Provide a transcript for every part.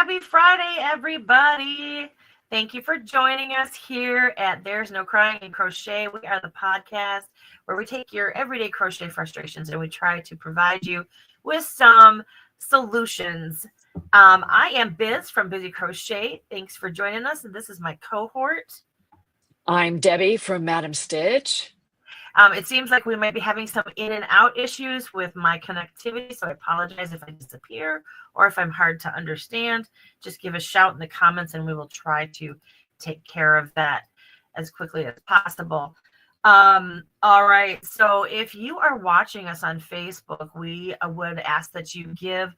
Happy Friday, everybody. Thank you for joining us here at There's No Crying in Crochet. We are the podcast where we take your everyday crochet frustrations and we try to provide you with some solutions. I am Biz from Busy Crochet. Thanks for joining us. And this is my cohort. I'm Debbie from Madam Stitch. It seems like we might be having some in and out issues with my connectivity, so I apologize if I disappear or if I'm hard to understand. Just give a shout in the comments and we will try to take care of that as quickly as possible. All right, so if you are watching us on Facebook, we would ask that you give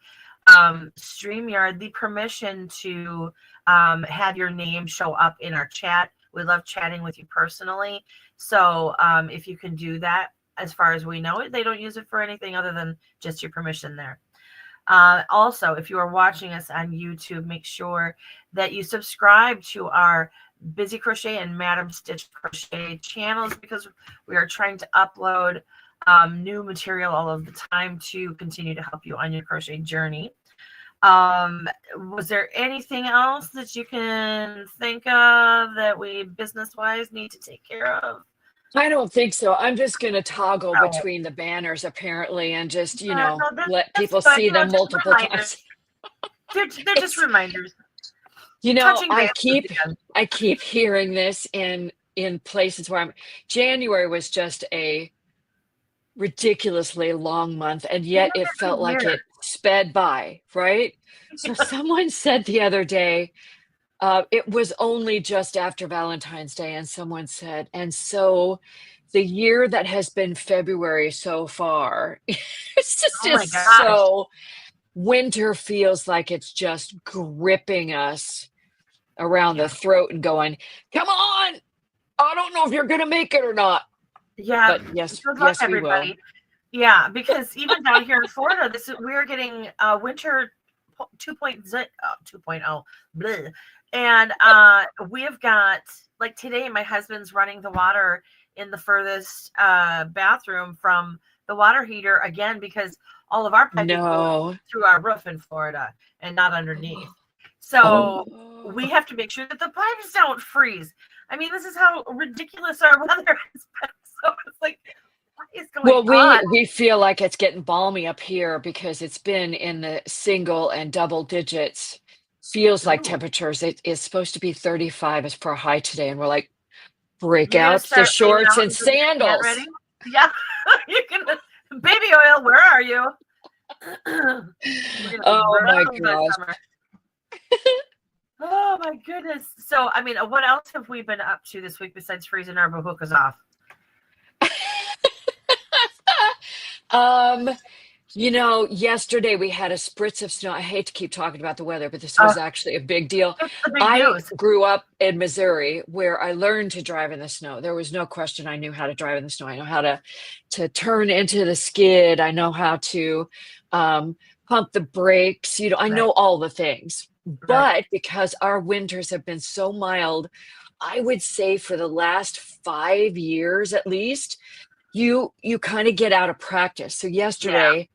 StreamYard the permission to have your name show up in our chat. We love chatting with you personally. So if you can do that, as far as we know it, they don't use it for anything other than just your permission there. Also, if you are watching us on YouTube, make sure that you subscribe to our Busy Crochet and Madam Stitch Crochet channels because we are trying to upload new material all of the time to continue to help you on your crochet journey. Was there anything else that you can think of that we business-wise need to take care of? I don't think so. I'm just going to toggle between the banners apparently and just, let people see them multiple times. They're just reminders. I keep hearing this in places where January was just a ridiculously long month, and yet it felt like it sped by, right? So someone said the other day, it was only just after Valentine's Day, and someone said, and so the year that has been February so far, it's just so winter feels like it's just gripping us around the throat and going, come on, I don't know if you're going to make it or not. Yeah, but yes, everybody. We will. Yeah, because even down here in Florida, we're getting winter 2.0, bleh. And we have got, like today, my husband's running the water in the furthest bathroom from the water heater again because all of our piping goes through our roof in Florida and not underneath. So we have to make sure that the pipes don't freeze. I mean, this is how ridiculous our weather has been. So it's like, what is going on? We feel like it's getting balmy up here because it's been in the single and double digits. Feels like temperatures. It is supposed to be 35 as per high today, and we're like, break out the shorts and sandals. Ready? Yeah, you can. Baby oil, where are you? Oh my gosh. Oh my goodness. So, I mean, what else have we been up to this week besides freezing our bahukas off? Yesterday we had a spritz of snow. I hate to keep talking about the weather, but this was actually a big deal. I grew up in Missouri where I learned to drive in the snow. There was no question I knew how to drive in the snow. I know how to turn into the skid. I know how to pump the brakes. I know all the things. But because our winters have been so mild, I would say for the last 5 years at least, you kind of get out of practice. So yesterday,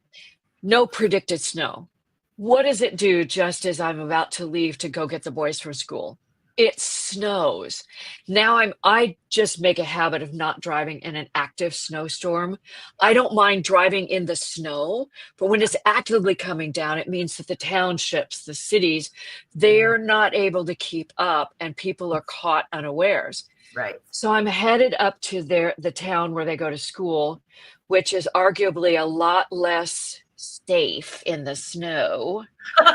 no predicted snow. What does it do just as I'm about to leave to go get the boys from school? It snows. Now I just make a habit of not driving in an active snowstorm. I don't mind driving in the snow, but when it's actively coming down, it means that the townships, the cities, they're not able to keep up and people are caught unawares. Right. So I'm headed up to the town where they go to school, which is arguably a lot less safe in the snow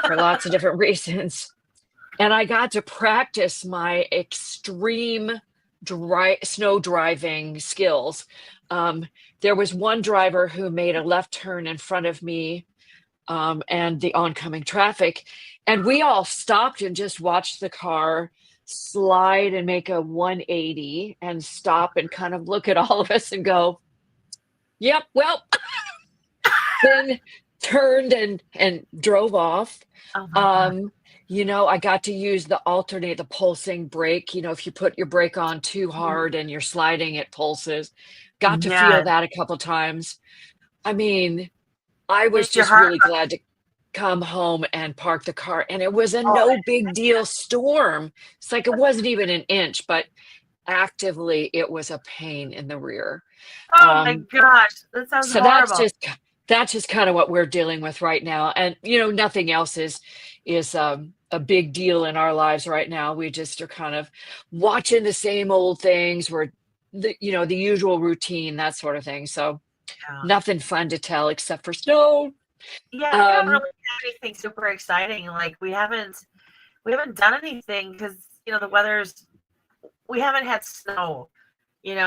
for lots of different reasons. And I got to practice my extreme snow driving skills. There was one driver who made a left turn in front of me and the oncoming traffic. And we all stopped and just watched the car slide and make a 180 and stop and kind of look at all of us and go, yep, well, then turned and drove off. I got to use the pulsing brake. If you put your brake on too hard and you're sliding, it pulses. Got to feel that a couple times. I mean, I was just really glad to come home and park the car, and it was a Oh, no big deal storm. It's like it wasn't even an inch, but actively it was a pain in the rear. oh my gosh, that sounds So horrible. that's just kind of what we're dealing with right now. And nothing else is a big deal in our lives right now. We just are kind of watching the same old things. We're the usual routine, that sort of thing. So Yeah. nothing fun to tell except for snow. Yeah, we don't really have anything super exciting. Like we haven't done anything because we haven't had snow,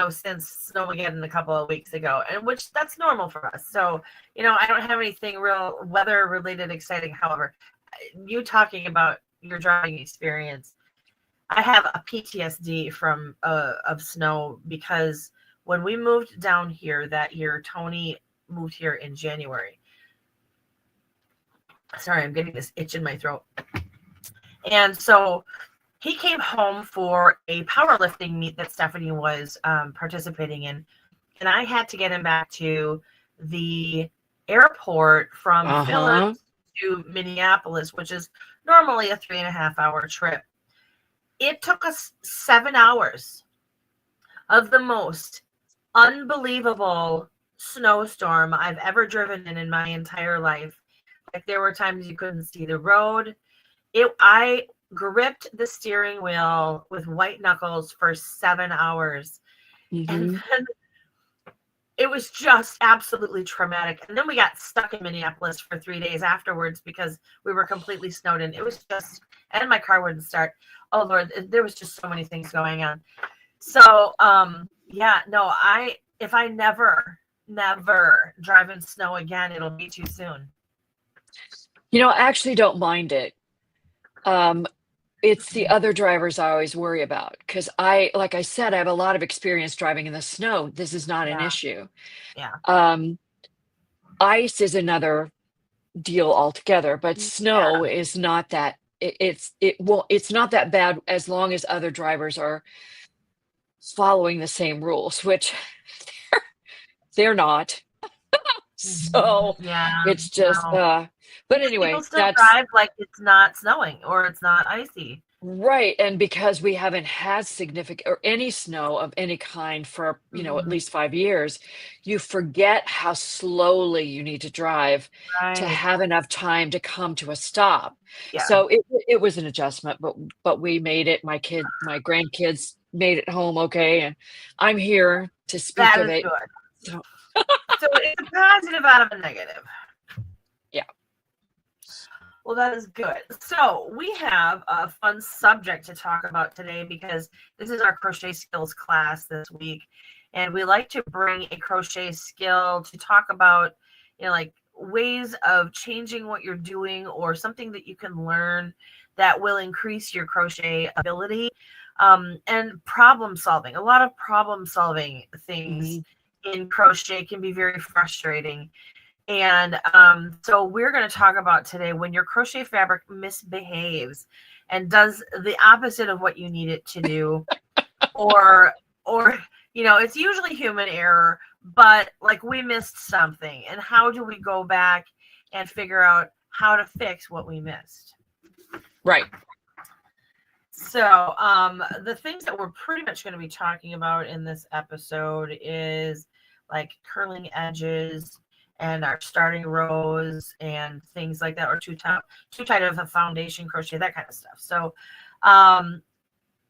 since snowmageddon a couple of weeks ago, and which that's normal for us. So, I don't have anything real weather related exciting. However, you talking about your driving experience, I have a PTSD from of snow because when we moved down here that year, Tony moved here in January. Sorry, I'm getting this itch in my throat. And so he came home for a powerlifting meet that Stephanie was participating in. And I had to get him back to the airport from Philly to Minneapolis, which is normally a 3.5-hour trip. It took us 7 hours of the most unbelievable snowstorm I've ever driven in my entire life. Like there were times you couldn't see the road. I gripped the steering wheel with white knuckles for 7 hours. Mm-hmm. And then it was just absolutely traumatic. And then we got stuck in Minneapolis for 3 days afterwards because we were completely snowed in. It was just, and my car wouldn't start. Oh Lord, there was just so many things going on. So, if I never drive in snow again, it'll be too soon. I actually don't mind it. It's the other drivers I always worry about because like I said, I have a lot of experience driving in the snow. This is not an issue. Yeah. Ice is another deal altogether, but snow is not that. It's not that bad as long as other drivers are following the same rules, which they're not. So it's just but anyway, people still drive like it's not snowing or it's not icy. Right. And because we haven't had significant or any snow of any kind for, at least 5 years, you forget how slowly you need to drive to have enough time to come to a stop. Yeah. So it was an adjustment, but we made it. My grandkids made it home okay, and I'm here to speak of it. Good. So it's a positive out of a negative. Yeah. Well, that is good. So we have a fun subject to talk about today because this is our Crochet Skills class this week. And we like to bring a crochet skill to talk about, like ways of changing what you're doing or something that you can learn that will increase your crochet ability and problem solving. A lot of problem solving things in crochet can be very frustrating. And so we're going to talk about today when your crochet fabric misbehaves and does the opposite of what you need it to do, or it's usually human error, but like we missed something, and how do we go back and figure out how to fix what we missed? Right. So the things that we're pretty much going to be talking about in this episode is like curling edges and our starting rows and things like that, or too tight of a foundation crochet, that kind of stuff. So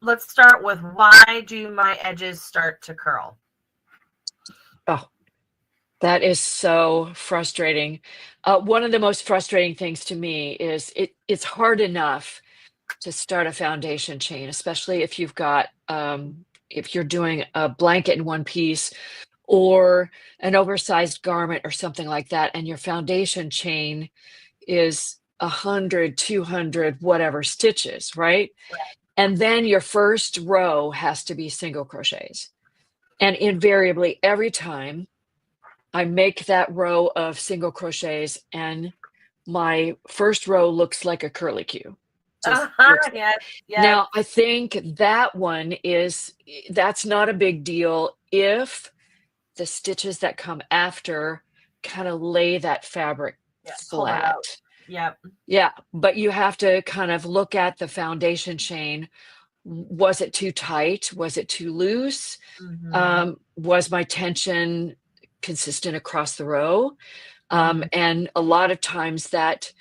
let's start with, why do my edges start to curl? Oh, that is so frustrating. One of the most frustrating things to me is it's hard enough to start a foundation chain, especially if you've got if you're doing a blanket in one piece or an oversized garment or something like that, and your foundation chain is 100, 200, whatever stitches, right? And then your first row has to be single crochets. And invariably, every time I make that row of single crochets, and my first row looks like a curlicue. Now, I think that one that's not a big deal if the stitches that come after kind of lay that fabric flat. Yep. Yeah, but you have to kind of look at the foundation chain. Was it too tight? Was it too loose? Mm-hmm. Was my tension consistent across the row? Mm-hmm. And a lot of times that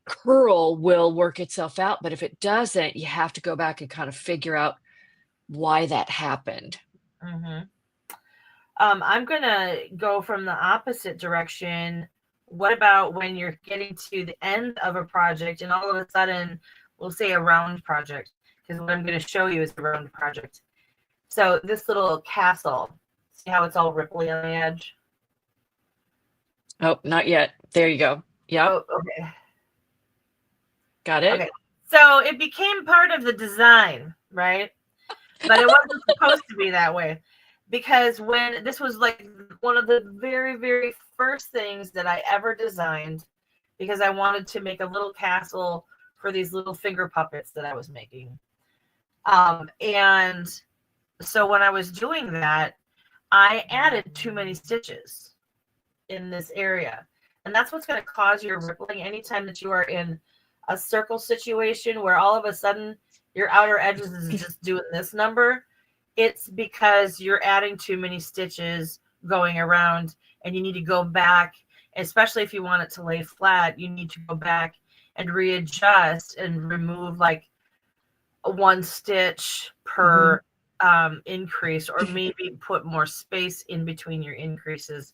curl will work itself out, but if it doesn't, you have to go back and kind of figure out why that happened. Mm-hmm. I'm gonna go from the opposite direction. What about when you're getting to the end of a project and all of a sudden, we'll say a round project, because what I'm going to show you is a round project. So this little castle, see how it's all ripply on the edge? Oh, not yet. There you go. Yep. Oh, okay. Got it. Okay. So it became part of the design, right? But it wasn't supposed to be that way, because when this was like one of the very, very first things that I ever designed, because I wanted to make a little castle for these little finger puppets that I was making. And so when I was doing that, I added too many stitches in this area. And that's what's going to cause your rippling anytime that you are in a circle situation where all of a sudden your outer edges is just doing this number. It's because you're adding too many stitches going around, and you need to go back, especially if you want it to lay flat, you need to go back and readjust and remove like one stitch per increase, or maybe put more space in between your increases.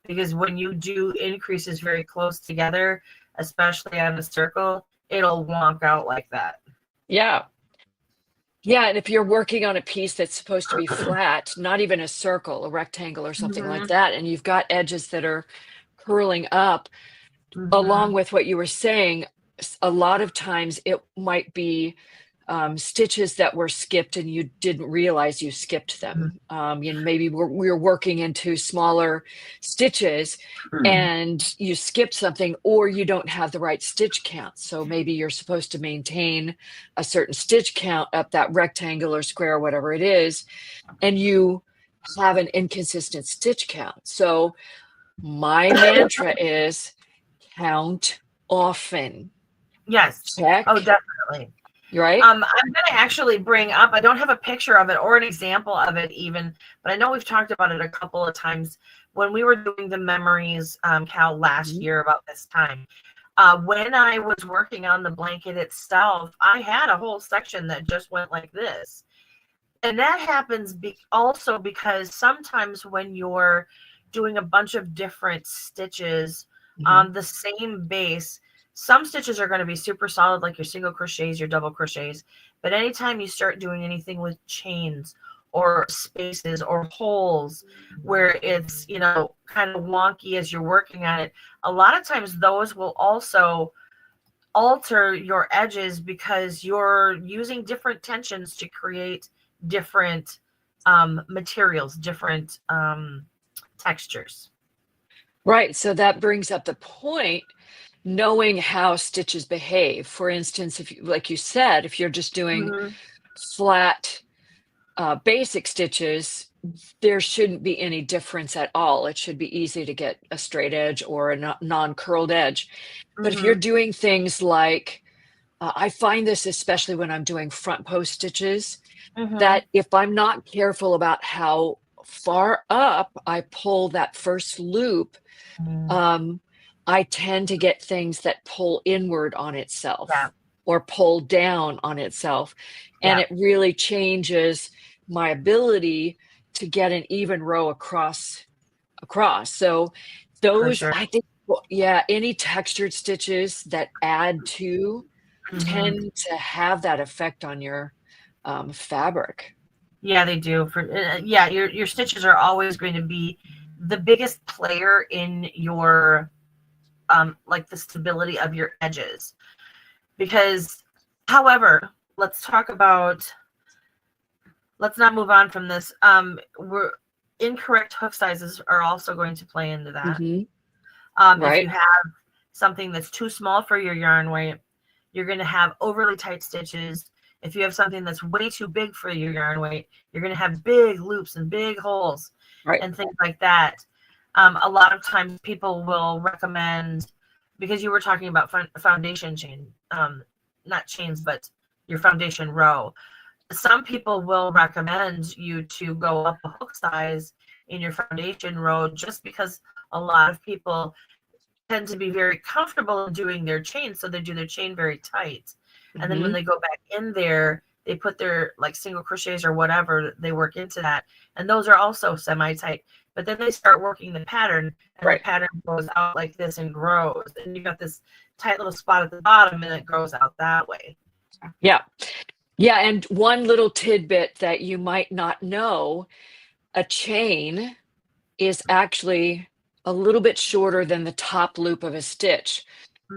Because when you do increases very close together, especially on a circle, it'll wonk out like that. Yeah. Yeah, and if you're working on a piece that's supposed to be flat, not even a circle, a rectangle or something like that, and you've got edges that are curling up, along with what you were saying, a lot of times it might be stitches that were skipped and you didn't realize you skipped them. Maybe we're working into smaller stitches and you skipped something, or you don't have the right stitch count. So maybe you're supposed to maintain a certain stitch count up that rectangle or square, whatever it is, and you have an inconsistent stitch count. So my mantra is count often. Yes. Check. Oh, definitely. Right. I'm going to actually bring up, I don't have a picture of it or an example of it even, but I know we've talked about it a couple of times when we were doing the memories, Cal, last year about this time. When I was working on the blanket itself, I had a whole section that just went like this. And that happens also because sometimes when you're doing a bunch of different stitches on the same base, some stitches are going to be super solid, like your single crochets, your double crochets. But anytime you start doing anything with chains or spaces or holes where it's, kind of wonky as you're working on it, a lot of times those will also alter your edges because you're using different tensions to create different materials, different textures. Right. So that brings up the point, knowing how stitches behave. For instance, if you, like you said, if you're just doing flat basic stitches, there shouldn't be any difference at all. It should be easy to get a straight edge or a non-curled edge. But if you're doing things like, I find this especially when I'm doing front post stitches, that if I'm not careful about how far up I pull that first loop, I tend to get things that pull inward on itself or pull down on itself. And it really changes my ability to get an even row across. So those, I think, any textured stitches that add to tend to have that effect on your fabric. Yeah, they do. Your stitches are always going to be the biggest player in your like the stability of your edges. Because, however, let's not move on from this. Incorrect hook sizes are also going to play into that. If you have something that's too small for your yarn weight, you're going to have overly tight stitches. If you have something that's way too big for your yarn weight, you're going to have big loops and big holes and things like that. A lot of times people will recommend because you were talking about foundation chain, not chains, but your foundation row. Some people will recommend you to go up a hook size in your foundation row just because a lot of people tend to be very comfortable in doing their chain, so they do their chain very tight. And then when they go back in there, they put their like single crochets or whatever, they work into that. And those are also semi-tight. But then they start working the pattern, and the pattern goes out like this and grows. And you got this tight little spot at the bottom, and it grows out that way. Yeah. Yeah. And one little tidbit that you might not know, a chain is actually a little bit shorter than the top loop of a stitch.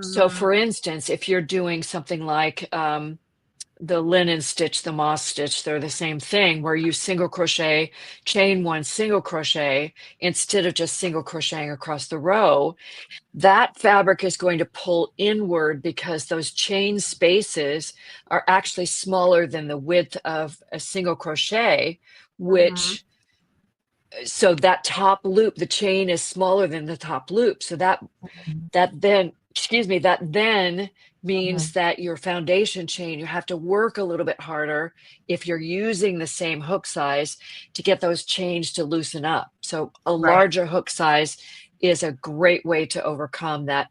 So for instance, if you're doing something like the linen stitch, the moss stitch, they're the same thing, where you single crochet, chain one, single crochet, instead of just single crocheting across the row, that fabric is going to pull inward because those chain spaces are actually smaller than the width of a single crochet, which so that top loop, the chain is smaller than the top loop. So that then means that your foundation chain, you have to work a little bit harder if you're using the same hook size to get those chains to loosen up. So a larger hook size is a great way to overcome that.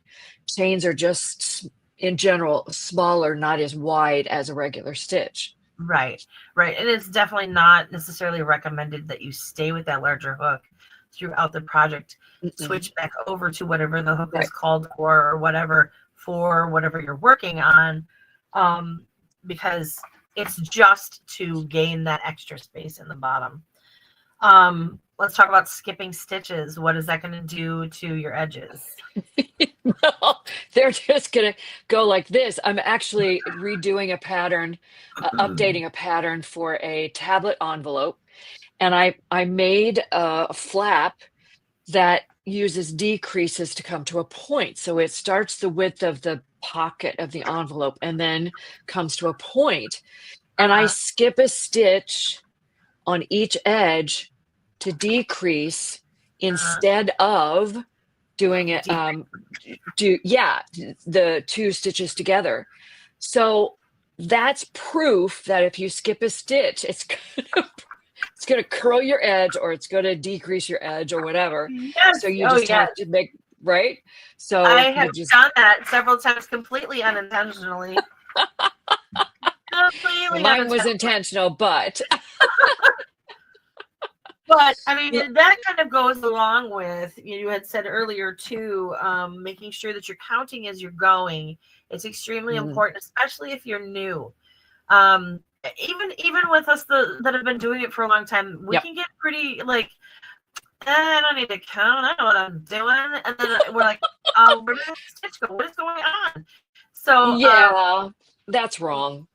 Chains are just in general smaller, not as wide as a regular stitch. Right. And it's definitely not necessarily recommended that you stay with that larger hook throughout the project. Switch back over to whatever the hook is called for, or whatever you're working on, because it's just to gain that extra space in the bottom. Let's talk about skipping stitches. What is that going to do to your edges? Well, they're just going to go like this. I'm actually redoing a pattern, updating a pattern for a tablet envelope. And I made a flap that uses decreases to come to a point. So it starts the width of the pocket of the envelope and then comes to a point. And I skip a stitch on each edge to decrease instead of doing it, the two stitches together. So that's proof that if you skip a stitch, it's going to curl your edge, or it's going to decrease your edge, or whatever. Yes. So you just have to make, right? So I have done that several times completely unintentionally. Mine was intentional, but but I mean, that kind of goes along with, you had said earlier too, making sure that you're counting as you're going. It's extremely important, especially if you're new. Even with us that have been doing it for a long time, we can get pretty like, I don't need to count, I know what I'm doing. And then we're like, where did the stitch go? What is going on? So that's wrong.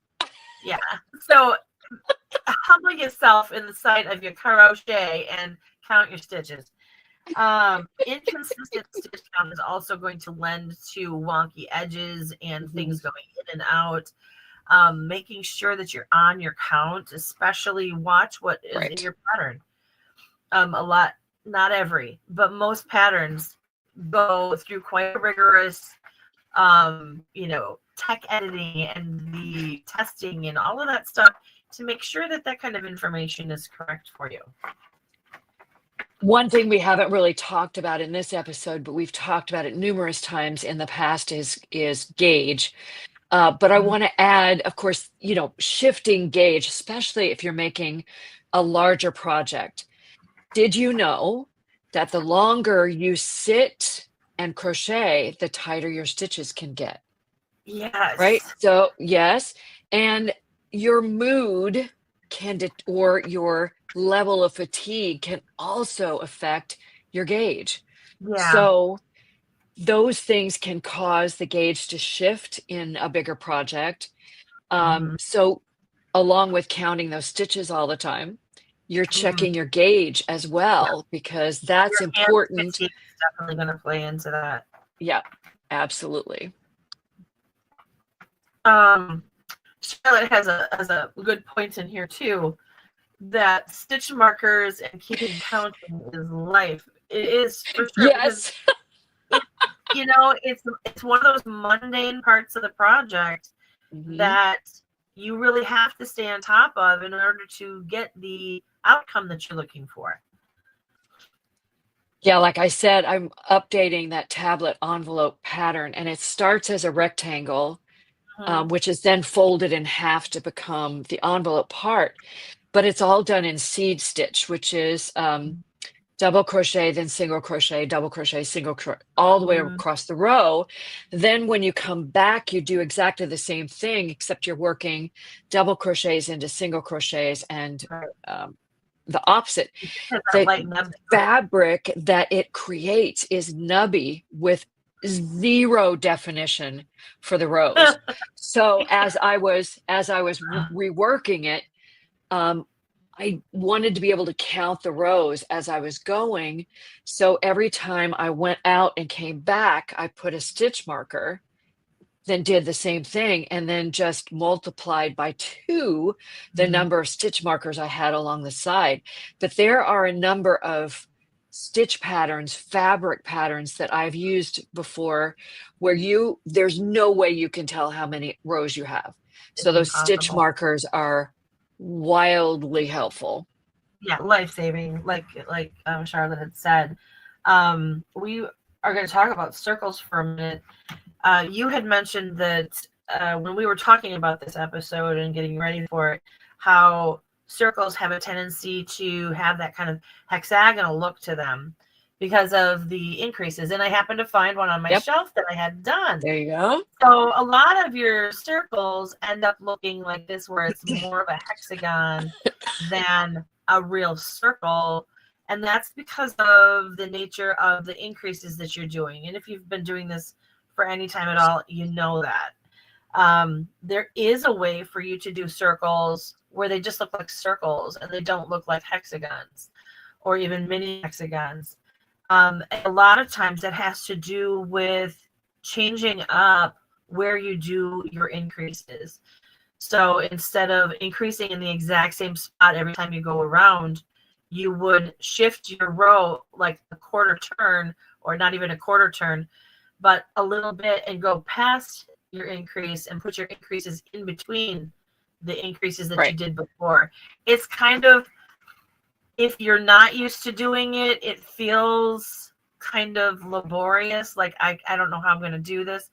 Yeah. So humbling yourself in the sight of your crochet and count your stitches. Inconsistent stitch count is also going to lend to wonky edges and things going in and out. Making sure that you're on your count, especially watch what is in your pattern. A lot, not every, but most patterns go through quite a rigorous, tech editing and the testing and all of that stuff to make sure that that kind of information is correct for you. One thing we haven't really talked about in this episode, but we've talked about it numerous times in the past, is gauge. But I want to add, of course, shifting gauge, especially if you're making a larger project. Did you know that the longer you sit and crochet, the tighter your stitches can get? Yes. Right? So, yes. And your mood or your level of fatigue can also affect your gauge. Yeah. So those things can cause the gauge to shift in a bigger project. So along with counting those stitches all the time, you're checking your gauge as well, because that's important. It's definitely going to play into that. Yeah, absolutely. Charlotte has a good point in here too, that stitch markers and keeping counting is life. It is for sure. Yes. you know, it's one of those mundane parts of the project that you really have to stay on top of in order to get the outcome that you're looking for. Yeah, like I said, I'm updating that tablet envelope pattern, and it starts as a rectangle, which is then folded in half to become the envelope part. But it's all done in seed stitch, which is double crochet, then single crochet, double crochet, single crochet, all the way across the row. Then when you come back, you do exactly the same thing, except you're working double crochets into single crochets and the opposite. The fabric that it creates is nubby with zero definition for the rows. So as I was reworking it, I wanted to be able to count the rows as I was going. So every time I went out and came back, I put a stitch marker, then did the same thing, and then just multiplied by 2 the number of stitch markers I had along the side. But there are a number of stitch patterns, fabric patterns that I've used before where there's no way you can tell how many rows you have. So those stitch markers are wildly helpful. Yeah, life-saving, like Charlotte had said. We are going to talk about circles for a minute. You had mentioned that when we were talking about this episode and getting ready for it, how circles have a tendency to have that kind of hexagonal look to them because of the increases. And I happened to find one on my shelf that I had done. There you go. So a lot of your circles end up looking like this, where it's more of a hexagon than a real circle. And that's because of the nature of the increases that you're doing. And if you've been doing this for any time at all, you know that. There is a way for you to do circles where they just look like circles and they don't look like hexagons or even mini hexagons. A lot of times that has to do with changing up where you do your increases. So instead of increasing in the exact same spot every time you go around, you would shift your row like a quarter turn, or not even a quarter turn, but a little bit, and go past your increase and put your increases in between the increases that you did before. It's kind of, if you're not used to doing it, it feels kind of laborious. Like, I don't know how I'm going to do this.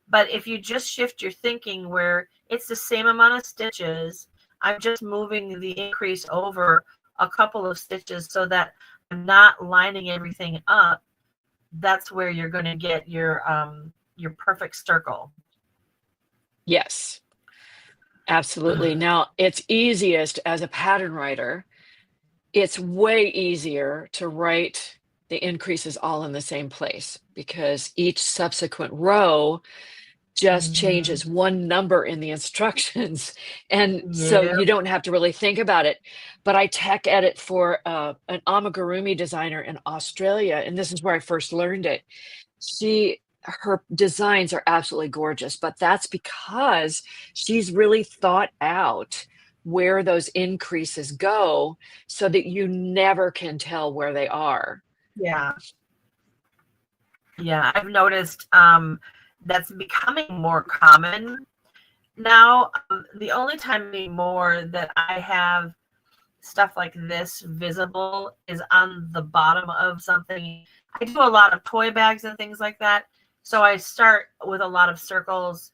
But if you just shift your thinking where it's the same amount of stitches, I'm just moving the increase over a couple of stitches so that I'm not lining everything up, that's where you're going to get your perfect circle. Yes, absolutely. Now, it's easiest as a pattern writer. It's way easier to write the increases all in the same place, because each subsequent row just changes one number in the instructions. And so you don't have to really think about it. But I tech edit for an amigurumi designer in Australia, and this is where I first learned it. Her designs are absolutely gorgeous, but that's because she's really thought out where those increases go so that you never can tell where they are. Yeah, I've noticed that's becoming more common now. The only time anymore that I have stuff like this visible is on the bottom of something. I do a lot of toy bags and things like that, so I start with a lot of circles,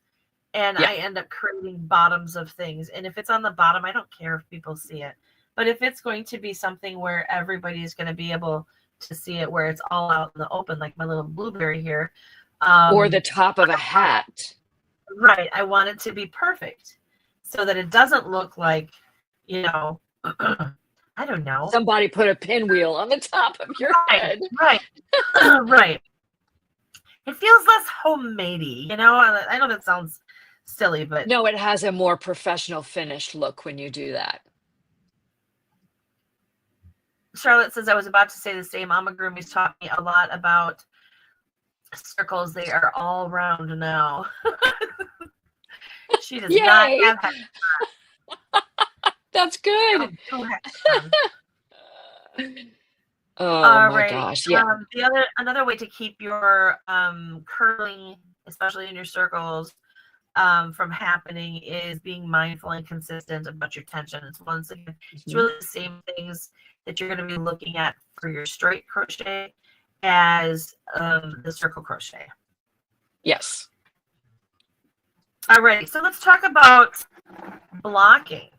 and I end up creating bottoms of things. And if it's on the bottom, I don't care if people see it. But if it's going to be something where everybody's going to be able to see it, where it's all out in the open, like my little blueberry here, or the top of a hat, right? I want it to be perfect so that it doesn't look like, I don't know, somebody put a pinwheel on the top of your head. Right. Right. It feels less homemadey, I know that sounds silly, but no, it has a more professional finished look when you do that. Charlotte says, I was about to say the same. Amigurumi's taught me a lot about circles. They are all round now. She does not have That's good. Oh All my right. gosh. Yeah. Another way to keep your curling, especially in your circles, from happening is being mindful and consistent about your tension. It's once again, it's Mhm. really the same things that you're going to be looking at for your straight crochet as the circle crochet. Yes. All right, so let's talk about blocking.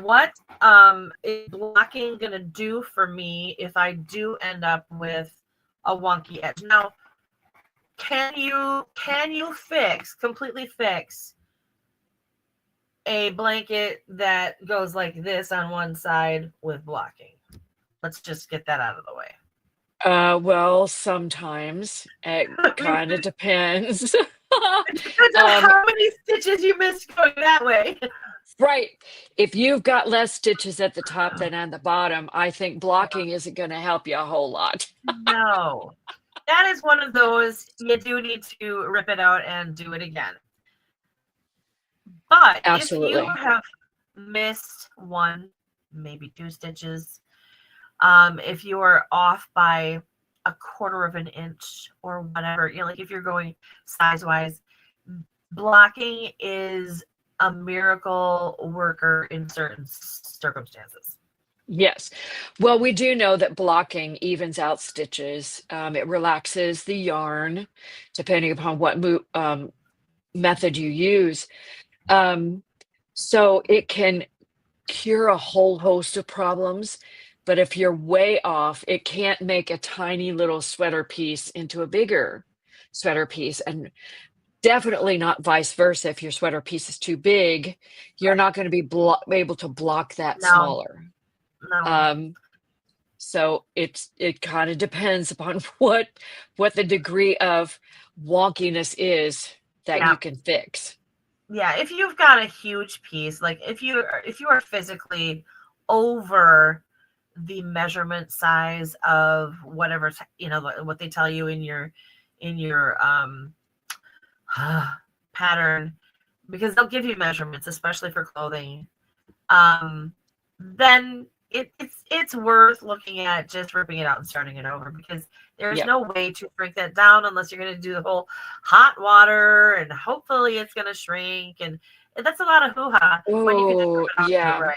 What is blocking going to do for me if I do end up with a wonky edge? Now, can you completely fix a blanket that goes like this on one side with blocking? Let's just get that out of the way. Well, sometimes it kind of depends. It depends on how many stitches you missed going that way. Right. If you've got less stitches at the top than on the bottom, I think blocking isn't going to help you a whole lot. No, that is one of those you do need to rip it out and do it again. But if you Absolutely. have missed one, maybe two stitches, if you are off by a quarter of an inch or whatever, like if you're going size wise, blocking is a miracle worker in certain circumstances. Yes. Well, we do know that blocking evens out stitches. It relaxes the yarn, depending upon what method you use. Um, so it can cure a whole host of problems. But if you're way off, it can't make a tiny little sweater piece into a bigger sweater piece. And definitely not vice versa. If your sweater piece is too big, you're not going to be able to block that No, smaller. no. Um, so it kind of depends upon what the degree of wonkiness is that Yeah. you can fix. Yeah, if you've got a huge piece, like if you are physically over the measurement size of whatever what they tell you in your pattern, because they'll give you measurements, especially for clothing, then it's worth looking at just ripping it out and starting it over, because there's Yep. no way to shrink that down unless you're going to do the whole hot water and hopefully it's going to shrink, and that's a lot of hoo-ha when you can just rip Oh, it out and do it yeah. right.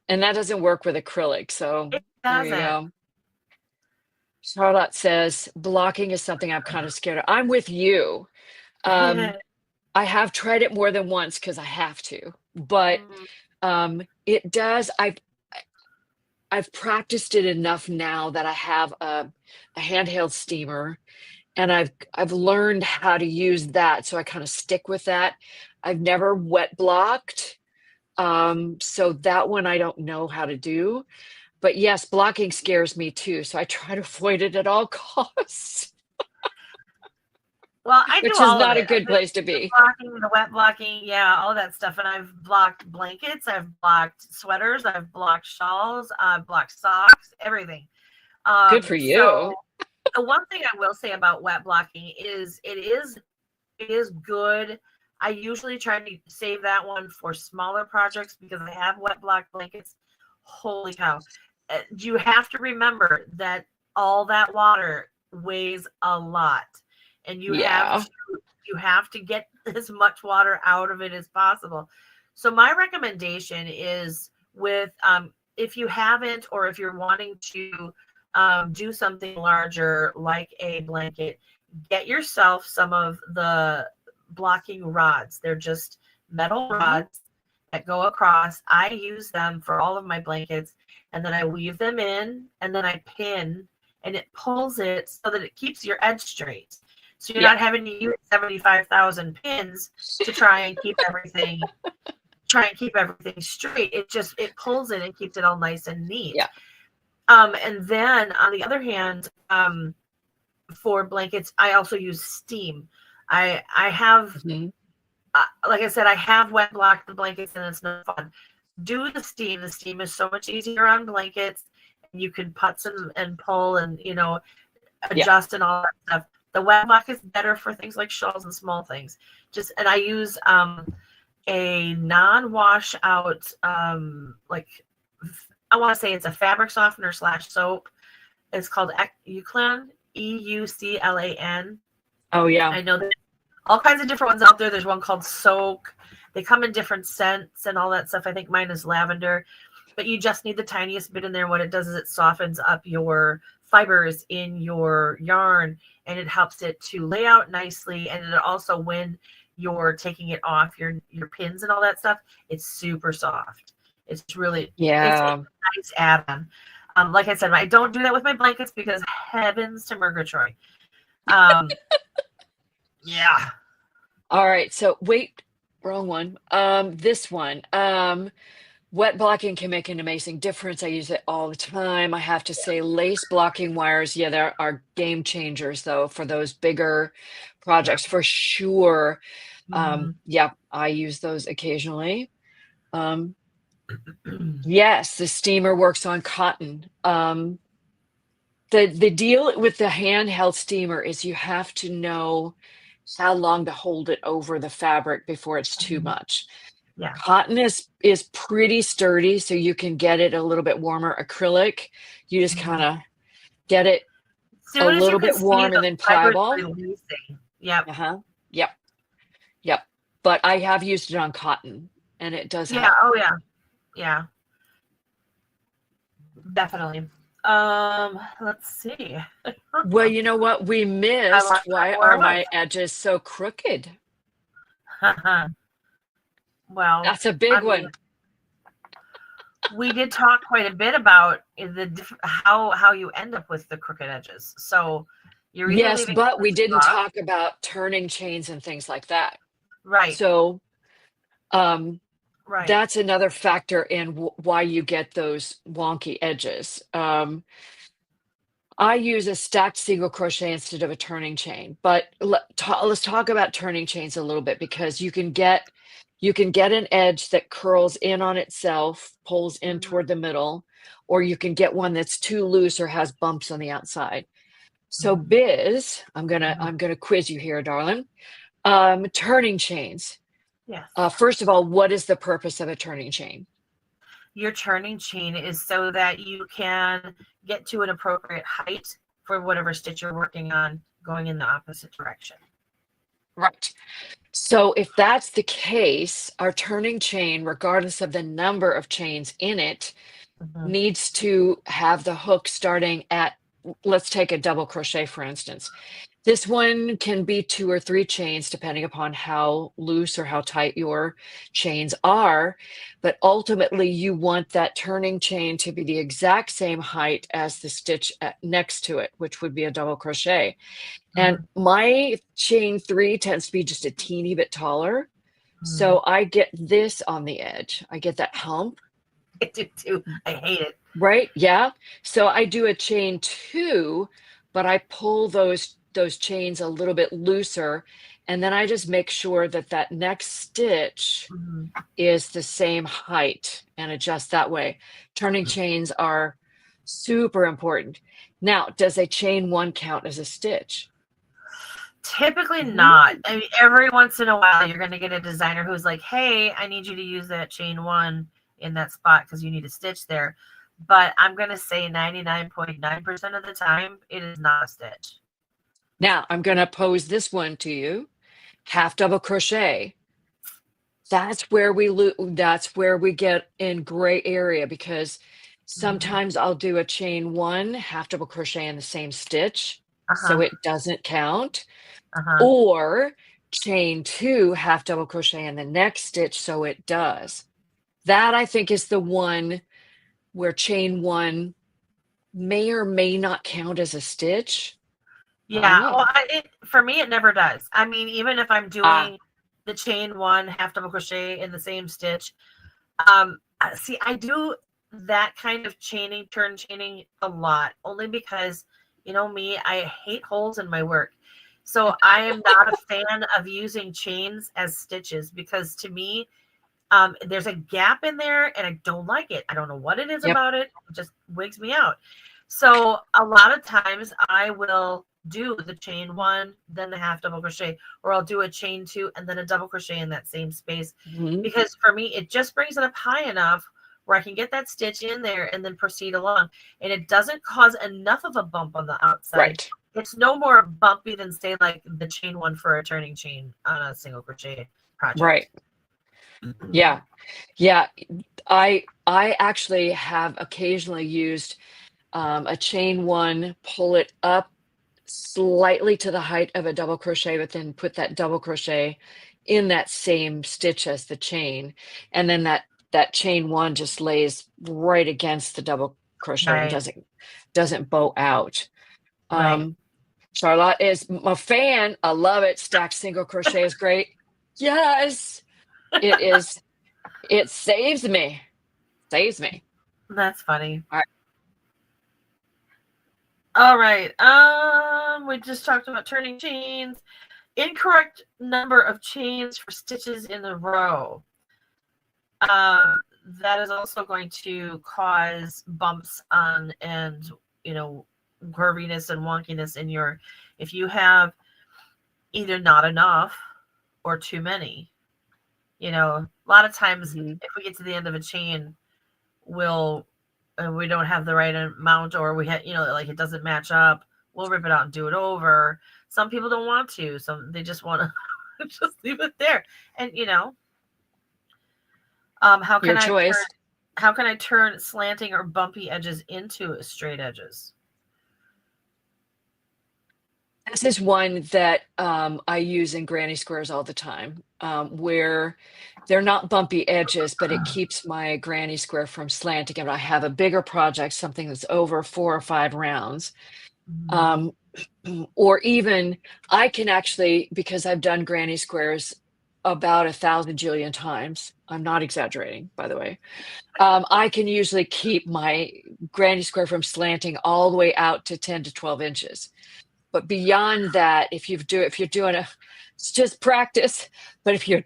And that doesn't work with acrylic. So It there you doesn't. go. Charlotte says blocking is something I'm kind of scared of. I'm with you. Um, I have tried it more than once because I have to, but it does. I've practiced it enough now that I have a handheld steamer, and I've learned how to use that, so I kind of stick with that. I've never wet blocked, so that one I don't know how to do. But yes, blocking scares me too, so I try to avoid it at all costs, Well, I do which is all of not a it. good place to The be. blocking, the wet blocking, yeah, all that stuff. And I've blocked blankets, I've blocked sweaters, I've blocked shawls, I've blocked socks, everything. Good for So you. the one thing I will say about wet blocking is it is good. I usually try to save that one for smaller projects because I have wet block blankets. Holy cow. You have to remember that all that water weighs a lot, and Yeah. you have to get as much water out of it as possible. So my recommendation is with if you haven't, or if you're wanting to do something larger like a blanket, get yourself some of the blocking rods. They're just metal Mhm. rods that go across. I use them for all of my blankets, and then I weave them in, and then I pin, and it pulls it so that it keeps your edge straight. So you're Yeah. not having to use 75,000 pins to try and keep everything straight. It pulls it and keeps it all nice and neat. Yeah. And then on the other hand, for blankets, I also use steam. I have, Mhm. like I said, I have wet blocked the blankets, and it's no fun. Do the steam. The steam is so much easier on blankets. You can putz and pull and Yeah. adjust and all that stuff. The wet block is better for things like shawls and small things. And I use a non-wash out like I want to say it's a fabric softener / soap. It's called Euclan, EUCLAN. Oh yeah. I know there's all kinds of different ones out there. There's one called Soak. They come in different scents and all that stuff. I think mine is lavender, but you just need the tiniest bit in there. What it does is it softens up your fibers in your yarn, and it helps it to lay out nicely. And it also, when you're taking it off your pins and all that stuff, it's super soft. It's really, it's a nice add-on. Like I said, I don't do that with my blankets because heavens to Murgatroyd. Yeah. All right. So wait, wrong one. This one. Wet blocking can make an amazing difference. I use it all the time. I have to say, lace blocking wires, yeah, there are game changers though for those bigger projects for sure. Yeah, I use those occasionally. Yes, the steamer works on cotton. The deal with the handheld steamer is you have to know how long to hold it over the fabric before it's too much. Yeah. Cotton is pretty sturdy, so you can get it a little bit warmer. Acrylic, you just kind of get it a little bit warm and then pliable. Yep. Yep. But I have used it on cotton, and it does help. Yeah. Oh yeah. Yeah. Definitely. Let's see. Well, you know what? We missed why are my edges so crooked? Well, that's a big one. We did talk quite a bit about how you end up with the crooked edges. So you're yes, but we didn't talk about turning chains and things like that. Right. So, right. That's another factor in why you get those wonky edges. I use a stacked single crochet instead of a turning chain, but let's talk about turning chains a little bit, because you can get an edge that curls in on itself, pulls in toward the middle, or you can get one that's too loose or has bumps on the outside. So Biz, I'm gonna quiz you here, darling. Turning chains. Yes. First of all, what is the purpose of a turning chain? Your turning chain is so that you can get to an appropriate height for whatever stitch you're working on, going in the opposite direction. Right. So if that's the case, our turning chain, regardless of the number of chains in it, needs to have the hook starting at, let's take a double crochet, for instance. This one can be 2 or 3 chains, depending upon how loose or how tight your chains are. But ultimately, you want that turning chain to be the exact same height as the stitch next to it, which would be a double crochet. And my chain 3 tends to be just a teeny bit taller. So I get this on the edge. I get that hump. I do too. I hate it. Right? Yeah. So I do a chain 2, but I pull those chains a little bit looser, and then I just make sure that that next stitch is the same height and adjust that way. Turning chains are super important. Now, does a chain 1 count as a stitch? Typically not. I mean, every once in a while you're going to get a designer who's like, hey, I need you to use that chain 1 in that spot because you need a stitch there. But I'm going to say 99.9% of the time it is not a stitch. Now, I'm going to pose this one to you. Half double crochet. That's where we get in gray area, because sometimes I'll do a chain 1, half double crochet in the same stitch, so it doesn't count. Or chain 2, half double crochet in the next stitch, so it does. That, I think, is the one where chain 1 may or may not count as a stitch. Yeah, well, for me, it never does. I mean, even if I'm doing the chain 1, half double crochet in the same stitch, see, I do that kind of turn chaining a lot, only because, you know me, I hate holes in my work. So I am not a fan of using chains as stitches, because to me, there's a gap in there and I don't like it. I don't know what it is about it. It just wigs me out. So a lot of times I will do the chain 1, then the half double crochet, or I'll do a chain 2 and then a double crochet in that same space, because for me it just brings it up high enough where I can get that stitch in there and then proceed along. And it doesn't cause enough of a bump on the outside. Right. It's no more bumpy than, say, like the chain one for a turning chain on a single crochet project. Right. Yeah. Yeah. I actually have occasionally used a chain one, pull it up slightly to the height of a double crochet, but then put that double crochet in that same stitch as the chain. And then that chain one just lays right against the double crochet and doesn't bow out. Right. Charlotte is my fan. I love it. Stacked single crochet is great. Yes, it is. It saves me. Saves me. That's funny. All right. All right. We just talked about turning chains. Incorrect number of chains for stitches in the row. That is also going to cause bumps on and, you know, curviness and wonkiness in your, if you have either not enough or too many. You know, a lot of times if we get to the end of a chain, we don't have the right amount, or we have, you know, like it doesn't match up, we'll rip it out and do it over. Some people don't want to, they just want to just leave it there. And, you know, how can I turn slanting or bumpy edges into straight edges? This is one that I use in granny squares all the time, where they're not bumpy edges, but it keeps my granny square from slanting. And I have a bigger project, something that's over 4 or 5 rounds. Or even I can actually, because I've done granny squares about 1,000 jillion times. I'm not exaggerating, by the way. I can usually keep my granny square from slanting all the way out to 10 to 12 inches. But beyond that, if you're doing it's just practice. But if you're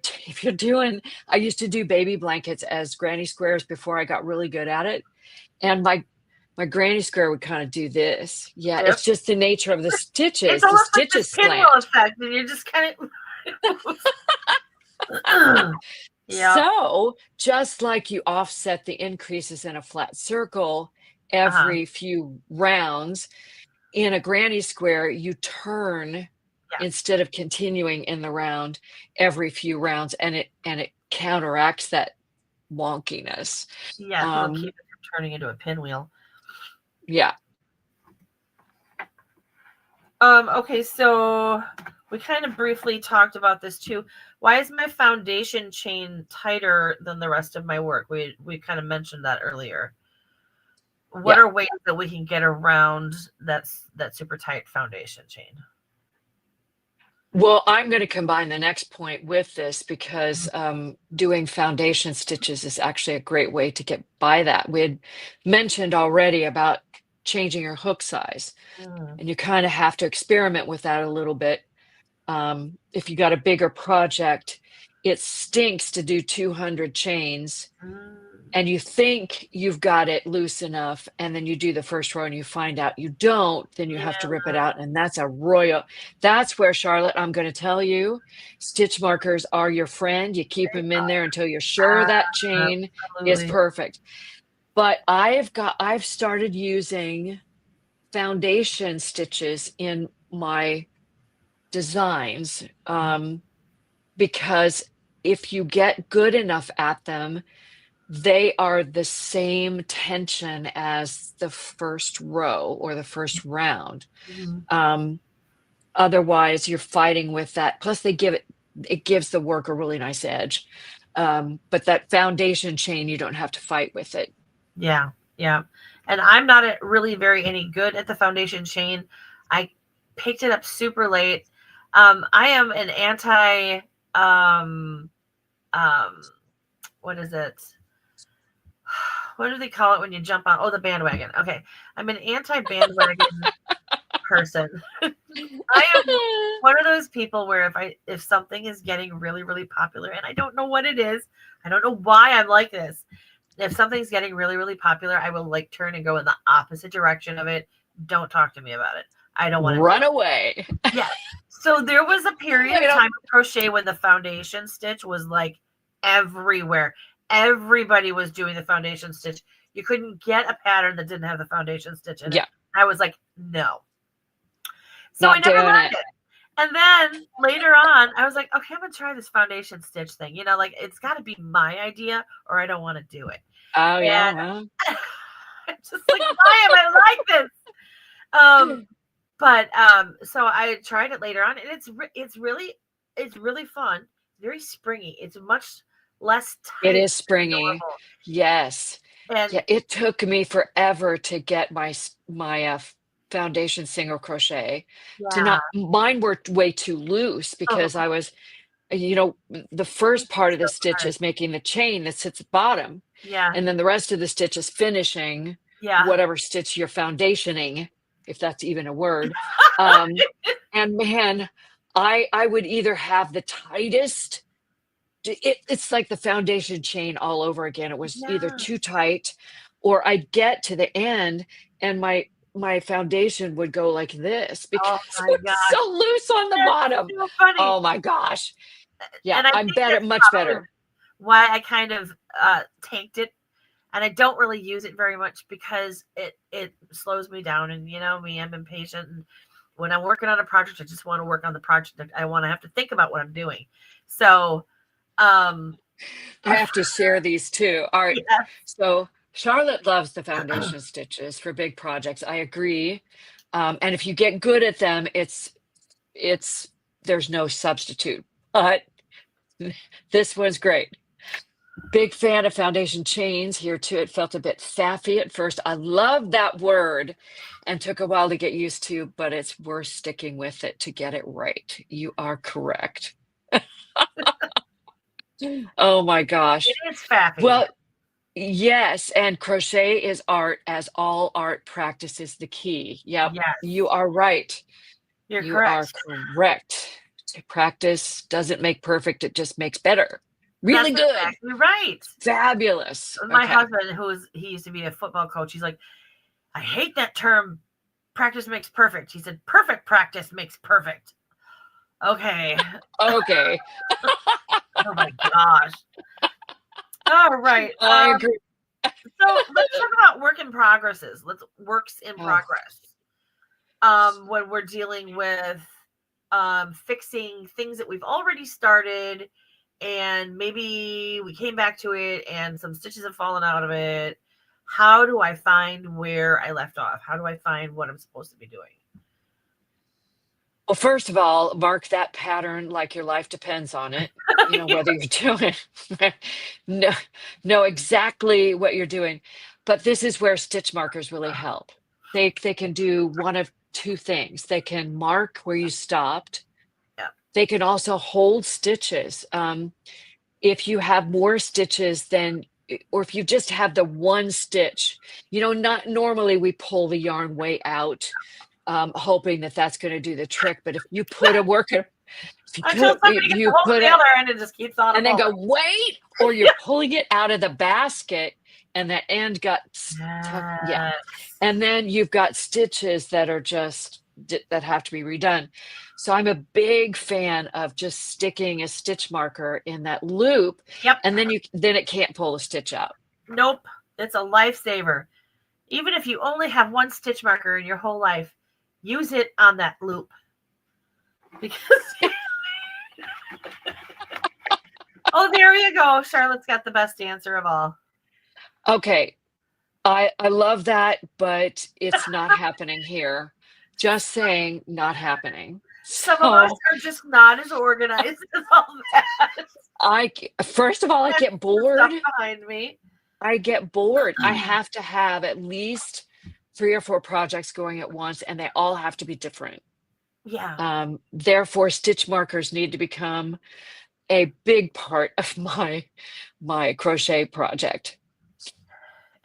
doing, I used to do baby blankets as granny squares before I got really good at it. And my granny square would kind of do this. Yeah, yep. It's just the nature of the stitches. It's almost the stitches like this pinwheel effect, and you're just kind of. Yeah. So just like you offset the increases in a flat circle every few rounds, in a granny square, you turn instead of continuing in the round every few rounds, and it counteracts that wonkiness. Yeah, it'll keep it from turning into a pinwheel. Yeah. Okay, so we kind of briefly talked about this too. Why is my foundation chain tighter than the rest of my work? We kind of mentioned that earlier. What are ways that we can get around that super tight foundation chain? Well, I'm going to combine the next point with this because doing foundation stitches is actually a great way to get by that. We had mentioned already about changing your hook size, and you kind of have to experiment with that a little bit. If you got a bigger project, it stinks to do 200 chains and you think you've got it loose enough, and then you do the first row and you find out you don't, then you have to rip it out. And that's that's where, Charlotte, I'm going to tell you, stitch markers are your friend. You keep them in there until you're sure that chain is perfect. But I've started using foundation stitches in my designs, because if you get good enough at them, they are the same tension as the first row or the first round. Otherwise you're fighting with that. Plus it gives the work a really nice edge. But that foundation chain, you don't have to fight with it. Yeah. And I'm not really any good at the foundation chain. I picked it up super late. I am an anti, what is it? What do they call it when you jump on? Oh, the bandwagon. Okay. I'm an anti-bandwagon person. I am one of those people where if something is getting really, really popular, and I don't know what it is, I don't know why I'm like this. If something's getting really, really popular, I will turn and go in the opposite direction of it. Don't talk to me about it. I don't want to run away. Yeah. So there was a period of time of crochet when the foundation stitch was everywhere. everybody was doing the foundation stitch. You couldn't get a pattern that didn't have the foundation stitch in it. I was like, no. So I never learned it. And then later on, I was like, okay, I'm going to try this foundation stitch thing. You know, like it's got to be my idea or I don't want to do it. Oh, yeah. I'm just like, why am I like this? So I tried it later on, and it's really fun. Very springy. It's much less tight. It is springy. Yes. And yeah, it took me forever to get my foundation single crochet mine were way too loose because I was, you know, the first part of the stitch is making the chain that sits at the bottom. And then the rest of the stitch is finishing whatever stitch you're foundationing, if that's even a word. And man, I would either have the tightest, it's like the foundation chain all over again. It was either too tight, or I'd get to the end and my foundation would go like this because it was so loose on the bottom. So funny. Oh my gosh. Yeah, and I'm much better. Why I kind of tanked it, and I don't really use it very much because it slows me down. And you know me, I'm impatient, and when I'm working on a project, I just want to work on the project. I want to have to think about what I'm doing. So I have to share these too. All right. Yes. So Charlotte loves the foundation stitches for big projects. I agree. And if you get good at them, there's no substitute. But this was great. Big fan of foundation chains here too. It felt a bit faffy at first. I love that word and took a while to get used to, but it's worth sticking with it to get it right. You are correct. Oh my gosh. It is faffy. Well, yes, and crochet is art, as all art practice is the key. Yep, yes. You are right. You are correct. Practice doesn't make perfect, it just makes better. Really good. Exactly right. Fabulous. My husband, he used to be a football coach, he's like, I hate that term, practice makes perfect. He said, perfect practice makes perfect. Okay. Okay. Oh my gosh. All right. I agree. So let's talk about works in progress. When we're dealing with fixing things that we've already started, and maybe we came back to it and some stitches have fallen out of it. How do I find where I left off? How do I find what I'm supposed to be doing? Well, first of all, mark that pattern like your life depends on it. You know, whether you're doing know exactly what you're doing. But this is where stitch markers really help. They can do one of two things. They can mark where you stopped. Yeah. They can also hold stitches. If you have more stitches than, or if you just have the one stitch, you know, not normally we pull the yarn way out, hoping that that's going to do the trick. But if you put a worker, until somebody gets to hold the other end and just keeps on, and then go wait, or you're pulling it out of the basket, and that end got stuck. Yeah, and then you've got stitches that are just that have to be redone. So I'm a big fan of just sticking a stitch marker in that loop. Yep. And then it can't pull the stitch out. Nope, it's a lifesaver. Even if you only have one stitch marker in your whole life, use it on that loop. Because oh, there you go. Charlotte's got the best answer of all. Okay. I love that, but it's not happening here. Just saying, not happening. Some of us are just not as organized as all that. First of all, I get bored. Behind me. I get bored. I have to have at least 3 or 4 projects going at once, and they all have to be different. Yeah. Therefore, stitch markers need to become a big part of my crochet project.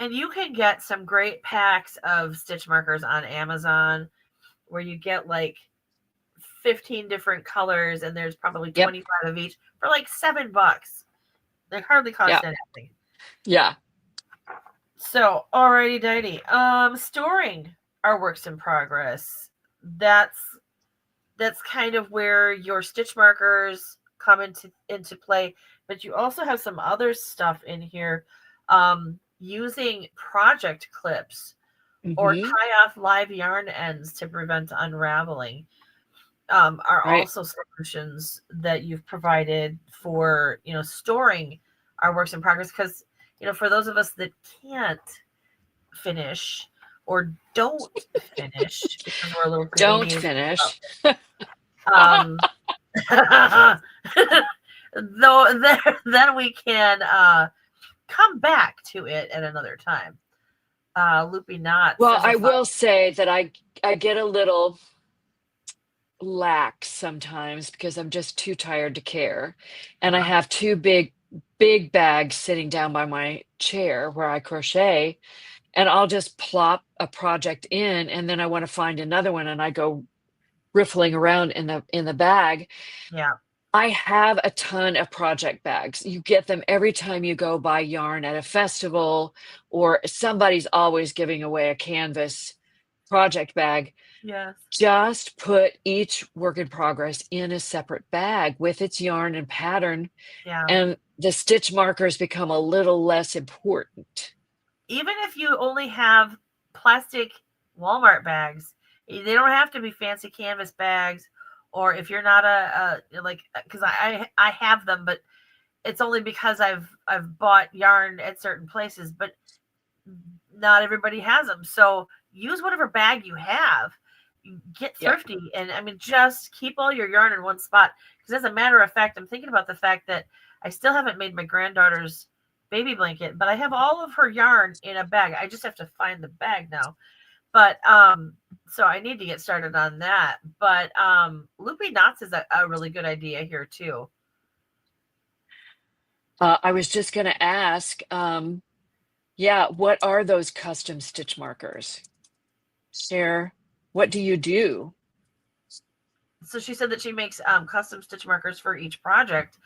And you can get some great packs of stitch markers on Amazon where you get like 15 different colors, and there's probably 25 of each for like $7. They hardly cost anything. Yeah. So, alrighty, dighty. Storing our works in progress. That's kind of where your stitch markers come into play, but you also have some other stuff in here, using project clips or tie off live yarn ends to prevent unraveling, are Right. also solutions that you've provided for, storing our works in progress. Because, for those of us that can't finish or don't finish because we're a little too Don't ADHD, finish. though, then we can come back to it at another time. Loopy knots. Well, I will say that I get a little lax sometimes because I'm just too tired to care. And I have two big bags sitting down by my chair where I crochet, and I'll just plop a project in, and then I want to find another one, and I go riffling around in the bag. Yeah. I have a ton of project bags. You get them every time you go buy yarn at a festival, or somebody's always giving away a canvas project bag. Yes. Just put each work in progress in a separate bag with its yarn and pattern. Yeah. And the stitch markers become a little less important. Even if you only have plastic Walmart bags, they don't have to be fancy canvas bags. Or if you're not because I have them, but it's only because I've bought yarn at certain places, but not everybody has them. So use whatever bag you have. Get thrifty, and I mean, just keep all your yarn in one spot. Because as a matter of fact, I'm thinking about the fact that I still haven't made my granddaughter's baby blanket, but I have all of her yarn in a bag. I just have to find the bag now. But so I need to get started on that. But loopy knots is a really good idea here too. I was just going to ask, what are those custom stitch markers? Share, what do you do? So she said that she makes custom stitch markers for each project.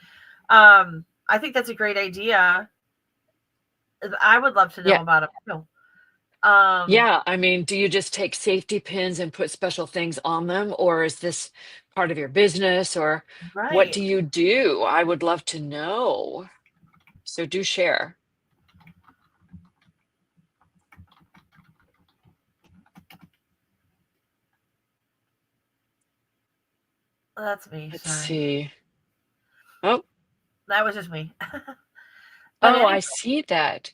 I think that's a great idea. I would love to know about it too. I mean, do you just take safety pins and put special things on them, or is this part of your business, or what do you do? I would love to know. So do share. That's me. Let's see. Oh, that was just me. I see that.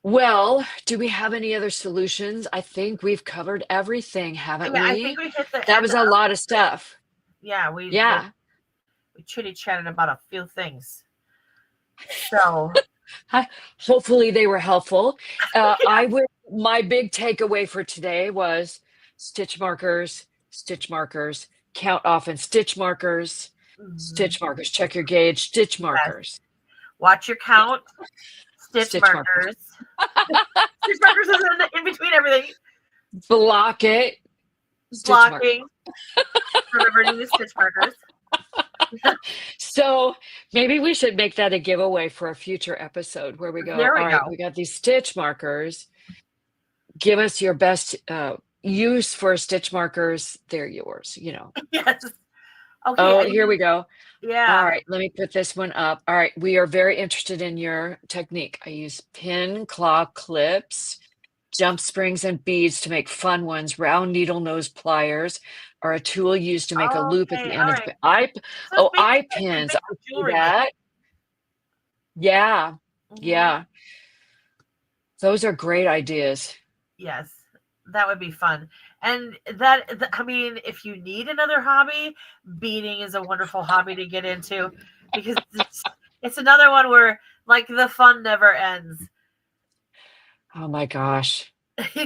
Well, do we have any other solutions? I think we've covered everything, haven't we? I think we hit the That was a lot of stuff. Yeah, we chitty chatted about a few things. So hopefully they were helpful. My big takeaway for today was stitch markers, count often, stitch markers, check your gauge, stitch markers. Watch your count, stitch markers. Stitch markers is in between everything. Block it. Blocking. Remembering the stitch markers. So maybe we should make that a giveaway for a future episode where we go, all right, we got these stitch markers. Give us your best use for stitch markers. They're yours, Yes. Okay. Oh, here we go. Yeah. All right, let me put this one up. All right, we are very interested in your technique. I use pin claw clips, jump springs, and beads to make fun ones. Round needle nose pliers are a tool used to make a loop at the end of the eye pins. I see that. Yeah. Those are great ideas. Yes, that would be fun. And I mean, if you need another hobby, beading is a wonderful hobby to get into, because it's another one where like the fun never ends. Oh my gosh.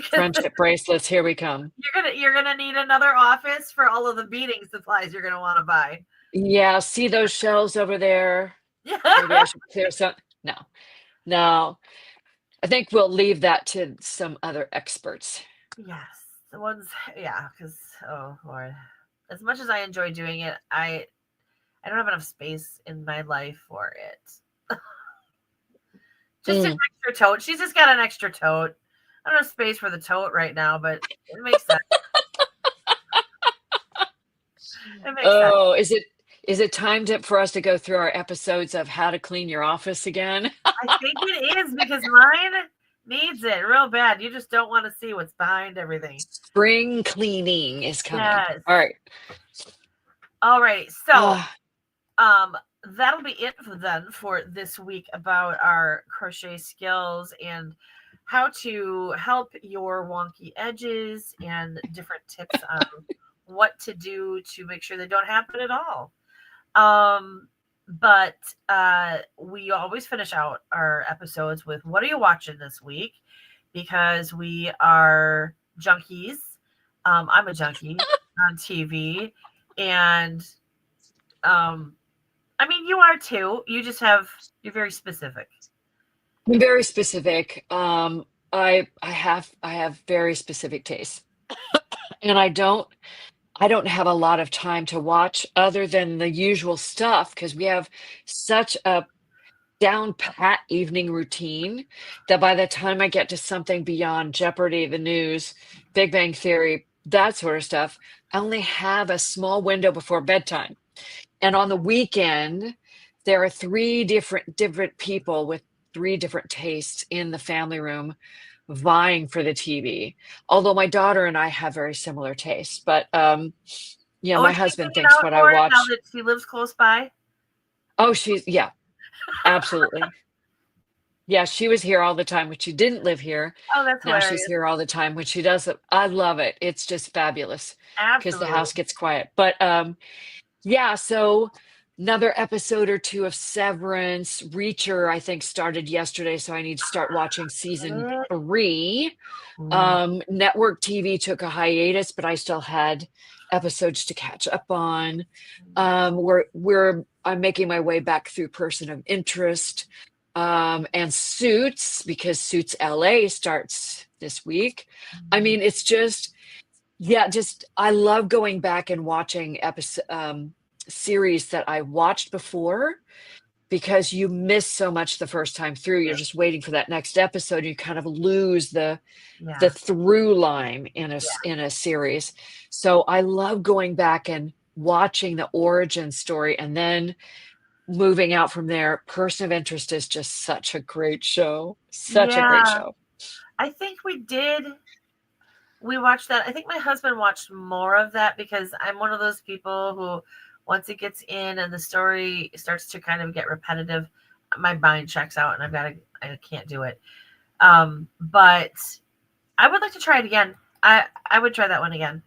Friendship bracelets, here we come. You're gonna need another office for all of the beading supplies you're gonna want to buy. Yeah, see those shelves over there? Maybe I should clear some. No. I think we'll leave that to some other experts. Yes, the ones, because oh Lord, as much as I enjoy doing it, I don't have enough space in my life for it. Just an extra tote. She's just got an extra tote. I don't have space for the tote right now, but it makes sense. It makes sense. Oh, is it time for us to go through our episodes of how to clean your office again? I think it is because mine needs it real bad. You just don't want to see what's behind everything. Spring cleaning is coming. Yes. All right. All right. So, Ah, that'll be it for this week about our crochet skills and how to help your wonky edges and different tips on what to do to make sure they don't happen at all. But we always finish out our episodes with what are you watching this week? Because we are junkies. I'm a junkie on TV. And I mean, you are too. You're very specific. I'm very specific. I have very specific tastes, and I don't have a lot of time to watch other than the usual stuff because we have such a down pat evening routine that by the time I get to something beyond Jeopardy, the news, Big Bang Theory, that sort of stuff, I only have a small window before bedtime. And on the weekend, there are three different people with three different tastes in the family room vying for the TV. Although my daughter and I have very similar tastes, but yeah, Oh, my is she husband hanging thinks out what I for it now watch. that she lives close by? Oh, yeah, absolutely. Yeah, she was here all the time when she didn't live here. Oh, that's Now she's hilarious. here all the time when she does it. I love it. It's just fabulous because the Absolutely. house gets quiet. But yeah, so another episode or two of Severance. Reacher, I think, started yesterday, so I need to start watching season 3. Ooh. Network TV took a hiatus, but I still had episodes to catch up on. I'm making my way back through Person of Interest, and Suits because Suits LA starts this week. I mean, it's just yeah, just I love going back and watching series that I watched before because you miss so much the first time through. You're just waiting for that next episode. You kind of lose the Yeah. through line in Yeah. a series. So I love going back and watching the origin story and then moving out from there. Person of Interest is just such a great show. Such a great Yeah. show. I think we watched that. I think my husband watched more of that because I'm one of those people who, once it gets in and the story starts to kind of get repetitive, my mind checks out and I can't do it. But I would like to try it again. I would try that one again.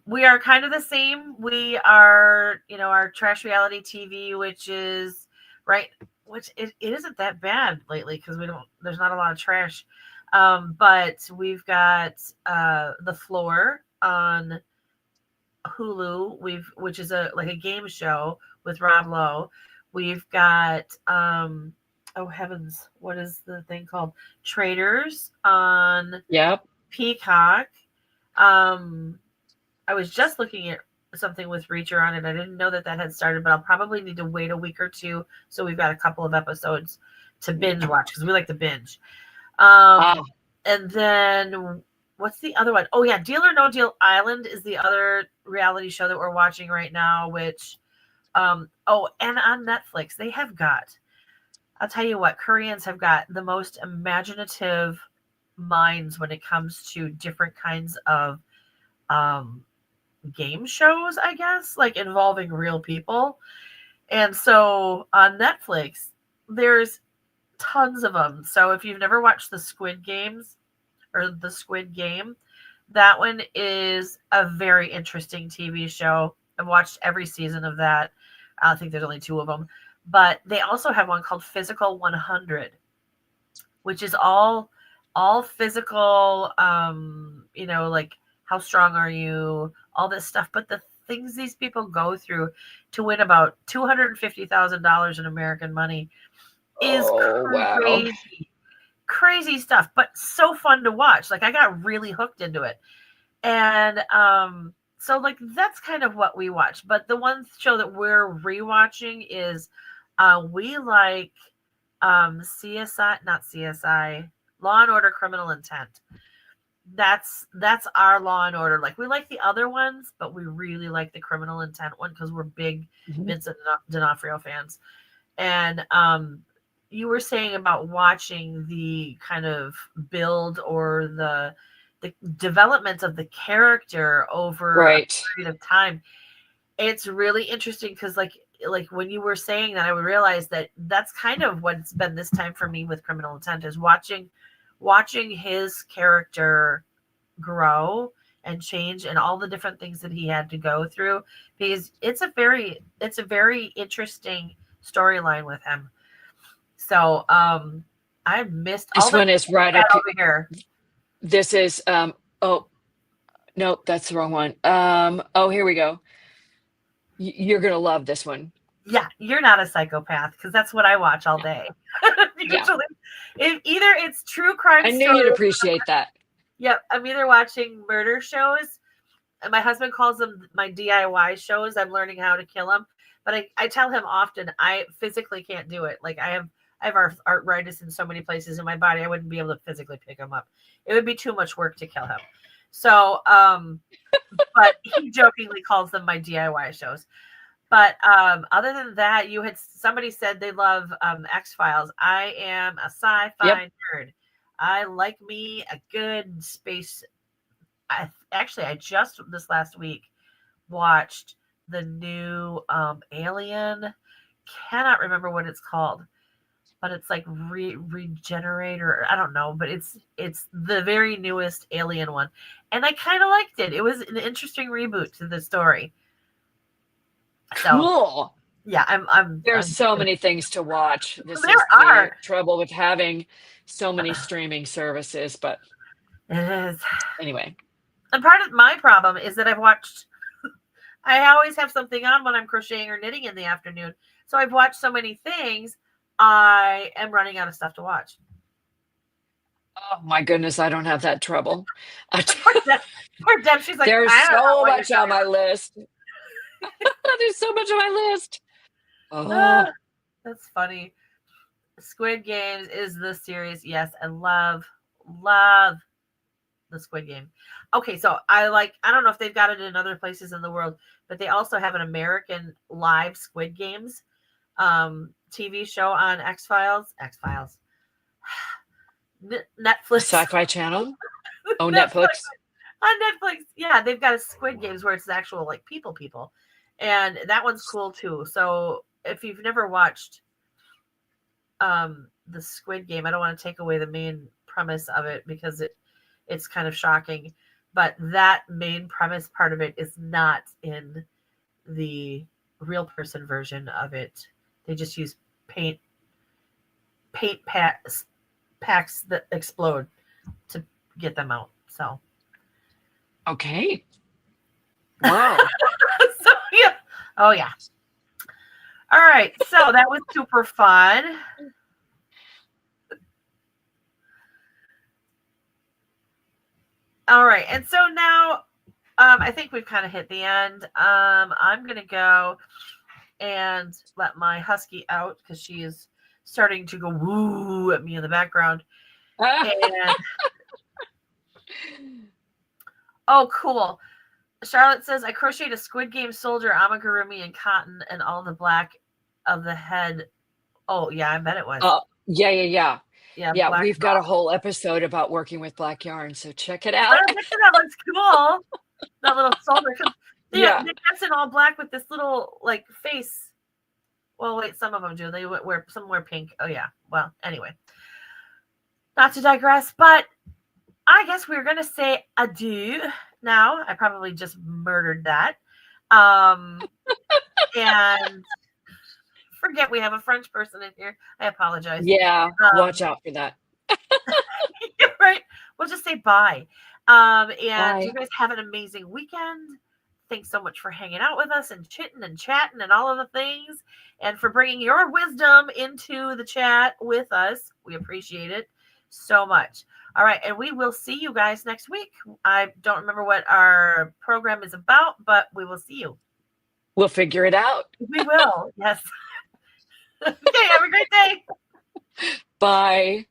We are kind of the same. We are, our trash reality TV, which is right, which it isn't that bad lately because there's not a lot of trash. But we've got The Floor on Hulu, which is like a game show with Rob Lowe. We've got oh heavens, what is the thing called? Traders on Yep. Peacock. I was just looking at something with Reacher on it. I didn't know that had started, but I'll probably need to wait a week or two. So we've got a couple of episodes to binge watch because we like to binge. And then what's the other one? Oh yeah, Deal or No Deal Island is the other reality show that we're watching right now, which and on Netflix, they have got, I'll tell you what, Koreans have got the most imaginative minds when it comes to different kinds of game shows, I guess, like involving real people. And so on Netflix, there's tons of them. So if you've never watched the Squid Games or the Squid Game, that one is a very interesting TV show. I've watched every season of that. I think there's only 2 of them. But they also have one called Physical 100, which is all physical, like how strong are you, all this stuff. But the things these people go through to win about $250,000 in American money is Wow. crazy stuff, but so fun to watch. Like I got really hooked into it. And so like that's kind of what we watch. But the one show that we're rewatching is we like CSI, not CSI, Law and Order Criminal Intent. that's our Law and Order. Like, we like the other ones, but we really like the Criminal Intent one because we're big Vincent D'Onofrio fans. And you were saying about watching the kind of build or the development of the character over a period of time. It's really interesting because like when you were saying that, I would realize that that's kind of what's been this time for me with Criminal Intent, is watching his character grow and change and all the different things that he had to go through, because it's a very interesting storyline with him. So I missed this one is right up over here. This is oh no, that's the wrong one. Oh, here we go. You're gonna love this one. Yeah, you're not a psychopath, because that's what I watch all day. Usually, either it's true crime. I knew you'd appreciate that. Yep, I'm either watching murder shows, and my husband calls them my DIY shows. I'm learning how to kill them, but I tell him often I physically can't do it. Like, I have arthritis in so many places in my body, I wouldn't be able to physically pick him up. It would be too much work to kill him. So, but he jokingly calls them my DIY shows. But other than that, somebody said they love X-Files. I am a sci-fi nerd. I like me a good space. I just this last week watched the new Alien. Cannot remember what it's called, but it's like Regenerator. I don't know, but it's the very newest Alien one, and I kind of liked it. It was an interesting reboot to the story. Cool. So, yeah, there's so many things to watch. This is the trouble with having so many streaming services, but it is. Anyway. And part of my problem is that I always have something on when I'm crocheting or knitting in the afternoon. So I've watched so many things, I am running out of stuff to watch. Oh my goodness, I don't have that trouble. Poor Deb, she's like, there's so much on my list. There's so much on my list. Oh, that's funny. Squid Games is the series. Yes, I love the Squid Game. Okay, so I don't know if they've got it in other places in the world, but they also have an American live Squid Games TV show on X-Files. Netflix. Sci-Fi Channel? Oh, Netflix. On Netflix. Yeah, they've got a Squid Games where it's actual like people. And that one's cool too. So if you've never watched the Squid Game, I don't want to take away the main premise of it because it's kind of shocking. But that main premise part of it is not in the real person version of it. They just use paint packs that explode to get them out. So okay. Wow. So yeah. Oh yeah. All right. So that was super fun. All right. And so now I think we've kind of hit the end. I'm going to go and let my husky out because she is starting to go woo at me in the background. And oh, cool. Charlotte says, I crocheted a Squid Game soldier, amigurumi, and cotton, and all the black of the head. Oh, yeah, I bet it was. Yeah. We've got a whole episode about working with black yarn, so check it out. That looks cool. That little soldier. Yeah, they dress in all black with this little like face. Well, wait, some of them do. Some wear pink. Oh yeah. Well, anyway, not to digress, but I guess we're gonna say adieu now. I probably just murdered that. And forget we have a French person in here. I apologize. Yeah, watch out for that. Right. We'll just say bye. And bye. You guys have an amazing weekend. Thanks so much for hanging out with us and chitting and chatting and all of the things, and for bringing your wisdom into the chat with us. We appreciate it so much. All right. And we will see you guys next week. I don't remember what our program is about, but we will see you. We'll figure it out. We will. Yes. Okay. Have a great day. Bye.